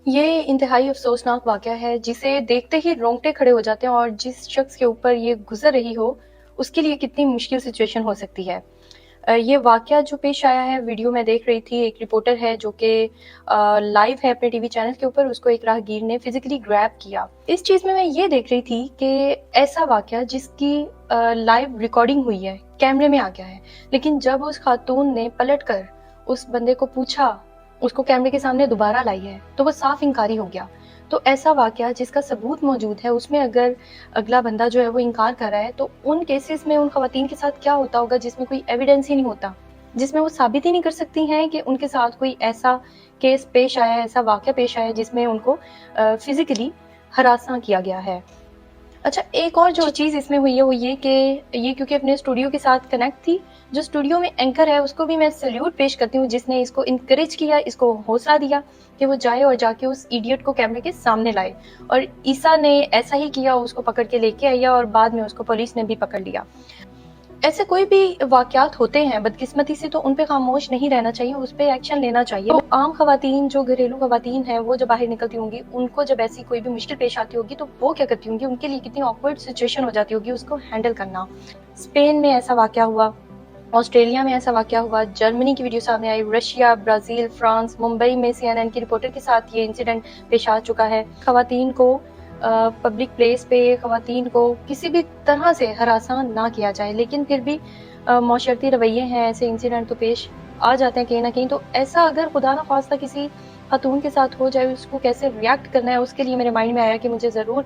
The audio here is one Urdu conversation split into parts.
یہ انتہائی افسوسناک واقعہ ہے جسے دیکھتے ہی رونگٹے کھڑے ہو جاتے ہیں، اور جس شخص کے اوپر یہ گزر رہی ہو اس کے لیے کتنی مشکل سچویشن ہو سکتی ہے۔ یہ واقعہ جو پیش آیا ہے، ویڈیو میں دیکھ رہی تھی، ایک رپورٹر ہے جو کہ لائیو ہے اپنے ٹی وی چینل کے اوپر، اس کو ایک راہگیر نے فزیکلی گریب کیا۔ اس چیز میں یہ دیکھ رہی تھی کہ ایسا واقعہ جس کی لائیو ریکارڈنگ ہوئی ہے، کیمرے میں آ گیا ہے، لیکن جب اس خاتون نے پلٹ کر اس بندے کو پوچھا، اس کو کیمرے کے سامنے دوبارہ لائی ہے، تو وہ صاف انکاری ہو گیا۔ تو ایسا واقعہ جس کا ثبوت موجود ہے، اس میں اگر اگلا بندہ جو ہے وہ انکار کر رہا ہے، تو ان کیسز میں ان خواتین کے ساتھ کیا ہوتا ہوگا جس میں کوئی ایویڈنس ہی نہیں ہوتا، جس میں وہ ثابت ہی نہیں کر سکتی ہیں کہ ان کے ساتھ کوئی ایسا کیس پیش آیا ہے، ایسا واقعہ پیش آیا ہے جس میں ان کو فزیکلی ہراساں کیا گیا ہے۔ اچھا، ایک اور جو چیز اس میں ہوئی ہے وہ یہ کہ یہ کیونکہ اپنے اسٹوڈیو کے ساتھ کنیکٹ تھی، جو اسٹوڈیو میں اینکر ہے اس کو بھی میں سیلیوٹ پیش کرتی ہوں جس نے اس کو انکریج کیا، اس کو حوصلہ دیا کہ وہ جائے اور جا کے اس ایڈیٹ کو کیمرے کے سامنے لائے، اور عیسیٰ نے ایسا ہی کیا، اس کو پکڑ کے لے کے آیا اور بعد میں اس کو پولیس نے بھی پکڑ لیا۔ ایسے کوئی بھی واقعات ہوتے ہیں بدقسمتی سے، تو ان پہ خاموش نہیں رہنا چاہیے، اس پہ ایکشن لینا چاہیے۔ تو عام خواتین جو گھریلو خواتین ہیں، وہ جب باہر نکلتی ہوں گی، ان کو جب ایسی کوئی بھی مشکل پیش آتی ہوگی تو وہ کیا کرتی ہوں گی، ان کے لیے کتنی آکورڈ سچویشن ہو جاتی ہوگی اس کو ہینڈل کرنا۔ اسپین میں ایسا واقعہ ہوا، آسٹریلیا میں ایسا واقعہ ہوا، جرمنی کی ویڈیو سامنے آئی، رشیا، برازیل، فرانس، ممبئی میں CNN کی رپورٹر کے ساتھ یہ انسیڈنٹ پیش آ چکا ہے۔ خواتین کو پبلک پلیس پہ، خواتین کو کسی بھی طرح سے ہراساں نہ کیا جائے، لیکن پھر بھی معاشرتی رویے ہیں، ایسے انسیڈنٹ تو پیش آ جاتے ہیں کہیں نہ کہیں۔ تو ایسا اگر خدا نہ خواستہ کسی خاتون کے ساتھ ہو جائے، اس کو کیسے ریئیکٹ کرنا ہے، اس کے لیے میرے مائنڈ میں آیا کہ مجھے ضرور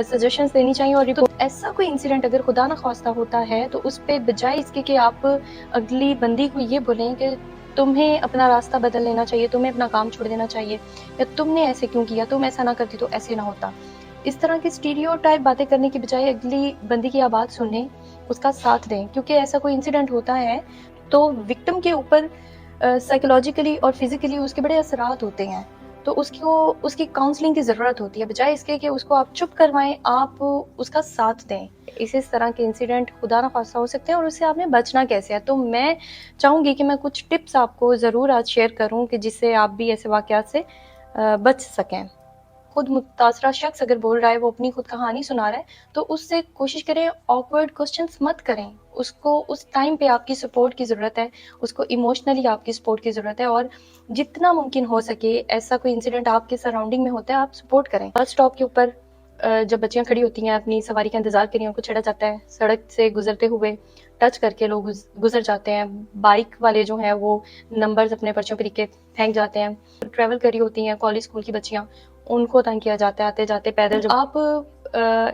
سجیشنز دینی چاہیے۔ اور ایسا کوئی انسیڈنٹ اگر خدا نہ خواستہ ہوتا ہے تو اس پہ بجائے اس کے کہ آپ اگلی بندی کو یہ بولیں کہ تمہیں اپنا راستہ بدل لینا چاہیے، تمہیں اپنا کام چھوڑ دینا چاہیے، یا تم نے ایسے کیوں کیا، تم ایسا نہ کرتی تو ایسے نہ ہوتا، اس طرح کی اسٹیریوٹائپ باتیں کرنے کی بجائے اگلی بندی کی آواز سنیں، اس کا ساتھ دیں، کیونکہ ایسا کوئی انسیڈنٹ ہوتا ہے تو وکٹم کے اوپر سائیکولوجیکلی اور فزیکلی اس کے بڑے اثرات ہوتے ہیں، تو اس کی کاؤنسلنگ کی ضرورت ہوتی ہے، بجائے اس کے کہ اس کو آپ چپ کروائیں، آپ اس کا ساتھ دیں۔ اس طرح کے انسیڈنٹ خدا نہ خواستہ ہو سکتے ہیں، اور اس سے آپ نے بچنا کیسے ہے۔ تو میں چاہوں گی کہ میں کچھ ٹپس آپ کو ضرور آج شیئر کروں کہ جس سے آپ بھی ایسے واقعات سے بچ سکیں۔ خود متاثرہ شخص اگر بول رہا ہے، وہ اپنی خود کہانی سنا رہا ہے، تو اس سے کوشش کریں آکورڈ کوسچنز مت کریں، اس کو اس ٹائم پہ آپ کی سپورٹ کی ضرورت ہے، اس کو ایموشنلی آپ کی سپورٹ کی ضرورت ہے، اور جتنا ممکن ہو سکے ایسا کوئی انسیڈنٹ آپ کے سراؤنڈنگ میں ہوتا ہے آپ سپورٹ کریں۔ بس اسٹاپ کے اوپر جب بچیاں کھڑی ہوتی ہیں اپنی سواری کا انتظار کریں، ان کو چھیڑا جاتا ہے، سڑک سے گزرتے ہوئے ٹچ کر کے لوگ گزر جاتے ہیں، بائک والے جو ہیں وہ نمبرز اپنے پرچوں پہ لکھ کے پھینک جاتے ہیں، ٹریول کری ہوتی ہیں کالج اسکول کی بچیاں، ان کو تنگ کیا جاتا ہے آتے جاتے پیدل۔ جب آپ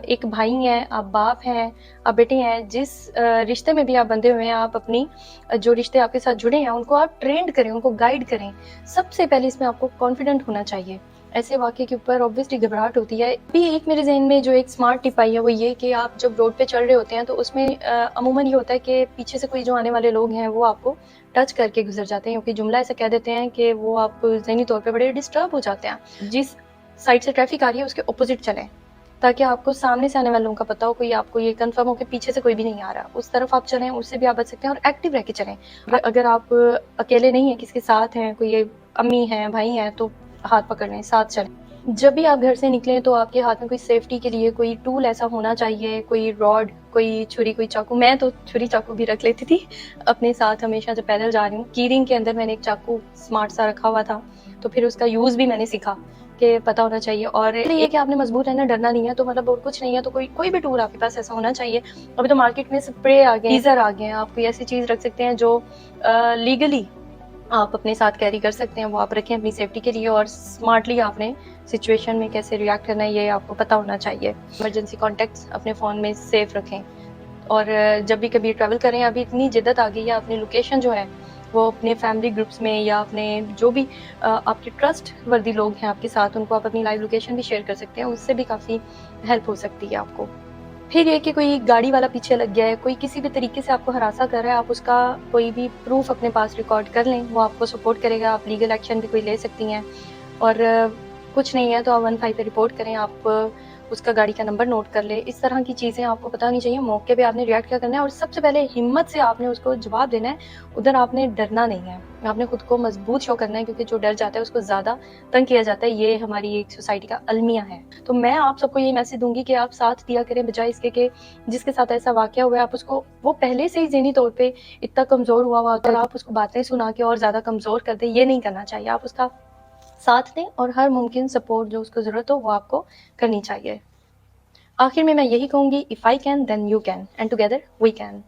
ایک بھائی ہیں، آپ باپ ہیں، آپ بیٹے ہیں، جس رشتے میں بھی آپ بندھے ہوئے ہیں، آپ اپنی جو رشتے آپ کے ساتھ جڑے ہیں ان کو آپ ٹرینڈ کریں، ان کو گائیڈ کریں۔ سب سے پہلے اس میں آپ کو کانفیڈنٹ ہونا چاہیے۔ ایسے واقعے کے اوپر obviously گھبراہٹ ہوتی ہے۔ ابھی ایک میرے ذہن میں جو ایک سمارٹ ٹپ آئی ہے وہ یہ کہ آپ جب روڈ پہ چل رہے ہوتے ہیں تو اس میں عموماً یہ ہوتا ہے کہ پیچھے سے کوئی جو آنے والے لوگ ہیں وہ آپ کو ٹچ کر کے گزر جاتے ہیں، کیونکہ جملہ ایسا کہہ دیتے ہیں کہ وہ آپ ذہنی طور پہ بڑے ڈسٹرب ہو جاتے ہیں۔ جس سائڈ سے ٹریفک آ رہی ہے اس کے اپوزٹ چلیں، تاکہ آپ کو سامنے سے آنے والوں کا پتہ ہو، کوئی آپ کو یہ کنفرم ہو کہ پیچھے سے کوئی بھی نہیں آ رہا، اس طرف آپ چلیں، اس سے بھی آپ بچ سکتے ہیں، اور ایکٹیو رہ کے چلیں۔ اگر آپ اکیلے نہیں ہیں، کسی کے ساتھ ہیں، کوئی امی ہیں، بھائی ہیں، تو ہاتھ پکڑ لیں، ساتھ چلیں۔ جب بھی آپ گھر سے نکلیں تو آپ کے ہاتھ میں کوئی سیفٹی کے لیے کوئی ٹول ایسا ہونا چاہیے، کوئی راڈ، کوئی چھری، کوئی چاقو۔ میں تو چھری چاقو بھی رکھ لیتی تھی اپنے ساتھ ہمیشہ جب پیدل جا رہی ہوں۔ کی رنگ کے اندر میں نے ایک چاقو اسمارٹ سا رکھا ہوا تھا، تو پھر اس کا یوز بھی میں نے سیکھا کہ پتہ ہونا چاہیے۔ اور یہ کہ آپ نے مضبوط رہنا، ڈرنا نہیں ہے، تو مطلب اور کچھ نہیں ہے تو کوئی بھی ٹول آپ کے پاس ایسا ہونا چاہیے۔ ابھی تو مارکیٹ میں اسپرے آ گئے ہیں، ٹیزر آ گئے ہیں، آپ کوئی ایسی چیز رکھ سکتے ہیں جو لیگلی آپ اپنے ساتھ کیری کر سکتے ہیں، وہ آپ رکھیں اپنی سیفٹی کے لیے، اور اسمارٹلی آپ نے سچویشن میں کیسے ریئیکٹ کرنا ہے یہ آپ کو پتہ ہونا چاہیے۔ ایمرجنسی کانٹیکٹس اپنے فون میں سیف رکھیں، اور جب بھی کبھی ٹریول کریں، ابھی اتنی جدت آ گئی ہے، اپنی لوکیشن جو ہے وہ اپنے فیملی گروپس میں یا اپنے جو بھی آپ کے ٹرسٹ وردی لوگ ہیں آپ کے ساتھ، ان کو آپ اپنی لائیو لوکیشن بھی شیئر کر سکتے ہیں، اس سے بھی کافی ہیلپ ہو سکتی ہے آپ کو۔ پھر یہ کہ کوئی گاڑی والا پیچھے لگ گیا ہے، کوئی کسی بھی طریقے سے آپ کو ہراساں کر رہا ہے، آپ اس کا کوئی بھی پروف اپنے پاس ریکارڈ کر لیں، وہ آپ کو سپورٹ کرے گا، آپ لیگل ایکشن بھی کوئی لے سکتی ہیں۔ اور کچھ نہیں ہے تو آپ 15 پہ رپورٹ کریں، آپ اس کا گاڑی کا نمبر نوٹ کر لے. اس طرح کی چیزیں آپ کو پتہ ہونی چاہیے. موقع پہ آپ نے ریئیکٹ کیا کرنا ہے اور سب سے پہلے ہمت سے آپ نے اس کو جواب دینا ہے. ادھر آپ نے ڈرنا نہیں ہے, آپ نے خود کو مضبوط شو کرنا ہے, کیونکہ جو ڈر جاتا ہے اس کو زیادہ تنگ کیا جاتا ہے. یہ ہماری ایک سوسائٹی کا المیہ ہے. تو میں آپ سب کو یہ میسج دوں گی کہ آپ ساتھ دیا کریں, بجائے اس کے کہ جس کے ساتھ ایسا واقعہ ہوا ہے آپ اس کو, وہ پہلے سے ہی ذہنی طور پہ اتنا کمزور ہوا ہوتا ہے اور آپ اس کو باتیں سنا کے اور زیادہ کمزور کر دیں. یہ نہیں کرنا چاہیے. آپ اس کا ساتھ دیں اور ہر ممکن سپورٹ جو اس کو ضرورت ہو وہ آپ کو کرنی چاہیے. آخر میں یہی کہوں گی, if I can then you can and together we can.